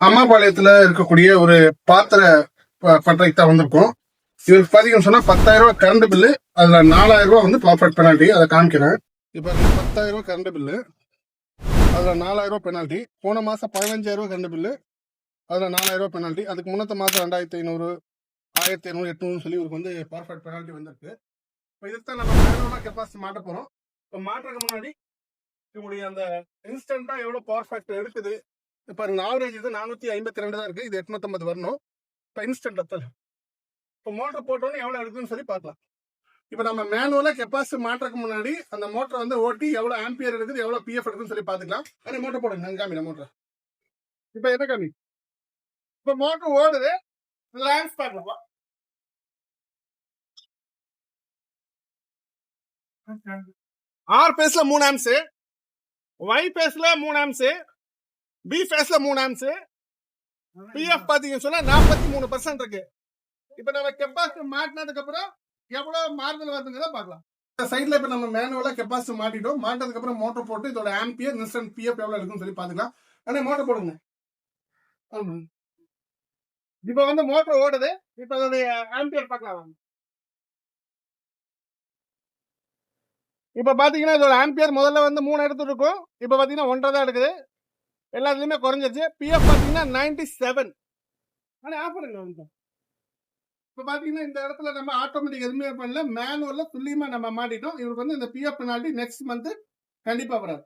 அம்மாபாளையத்துல இருக்கக்கூடிய ஒரு பாத்திர பட்டறைக்கு தான் வந்திருக்கோம். இவருக்கு பாத்தீங்கன்னு சொன்னா 10,000 ரூபாய் கரண்ட் பில்லு, அதுல 4,000 ரூபாய் வந்து ப்ராஃபிட் பெனால்ட்டி. அதை காமிக்கிறேன். இப்ப 10,000 ரூபாய் கரண்ட் பில்லு, அதுல 4,000 ரூபாய் பெனால்ட்டி. போன மாசம் 15,000 ரூபாய் கரண்ட் பில்லு, அதுல 4,000 ரூபாய் பெனால்ட்டி. அதுக்கு முன்னத்த மாசம் 2,500, 1,800, 800 சொல்லி இவருக்கு வந்து ப்ராஃபிட் பெனால்ட்டி வந்திருக்கு. இப்போ இதுதான் நம்ம மேனுவலா கெப்பாசிட்டி மாட்ட போறோம். இப்போ மாட்டுறதுக்கு முன்னாடி இவங்களுடைய அந்த இன்ஸ்டன்டா எவ்வளவு பவர் ஃபேக்டர் எடுக்குது பாருங்க. ஆவரேஜ் இது 452 தான் இருக்கு. இது 850 வரணும். இப்போ இன்ஸ்டன்ட் அத்தல் இப்போ மோட்டர் போட்டோன்னு எவ்வளவு எடுக்குன்னு சொல்லி பார்க்கலாம். இப்போ நம்ம மேனுவலா கெப்பாசிட்டி மாட்டுறதுக்கு முன்னாடி அந்த மோட்டர் வந்து ஓட்டி எவ்வளவு ஆம்பியர் எடுக்குது, எவ்வளவு பிஎஃப் எடுக்குன்னு சொல்லி பார்த்துக்கலாம். அதே மோட்டர் போடுங்க. நான் காமிக்கிறேன் மோட்டர். இப்போ என்ன காமி, இப்போ மோட்டர் ஓடுது. லேண்ட்ஸ் பார்க்கலாம். 6 பேஸ்ல 3 ஆம்ஸ், Y பேஸ்ல 3 ஆம்ஸ், B பேஸ்ல 3 ஆம்ஸ், பிஎஃப் பாத்தீங்கன்னு சொன்னா 43% இருக்கு. இப்ப நம்ம கெப்பாசிட்டி மாட்டினதுக்கு அப்புறம் எவ்வளவு மாறுதல் வருதுங்கிறத பார்க்கலாம். சைட்ல இப்ப நம்ம மேனுவலா கெப்பாசிட்டி மாட்டிட்டோம். மாட்டதுக்கு அப்புறம் மோட்டர் போட்டு இதோட ஆம்பியர் இன்ஸ்டன்ட் பிஎஃப் எவ்வளவு இருக்குன்னு சொல்லி பாத்துக்கலாம். ஆனா மோட்டர் போடுங்க. இப்ப வந்து மோட்டர் ஓடுது. இப்ப அதோடைய ஆம்பியர் பார்க்கலாம். இப்ப பாத்தீங்கன்னா இதோட ஆம்பியர் முதல்ல வந்து 3 எடுத்து இருக்கும். இப்ப பாத்தீங்கன்னா 1.5 தான் எடுக்குது. எல்லாத்துலயுமே குறைஞ்சிருச்சு. பிஎஃப் பாத்தீங்கன்னா 97. ஆனா ஆஃப் பண்ணுங்க. இப்ப பாத்தீங்கன்னா இந்த இடத்துல நம்ம ஆட்டோமேட்டிக் எதுவுமே பண்ணல, மேனுவல்ல துல்லியமா நம்ம மாட்டிட்டோம். இவருக்கு வந்து இந்த பிஎஃப் பெனால்ட்டி நெக்ஸ்ட் மந்த் கண்டிப்பா வராது.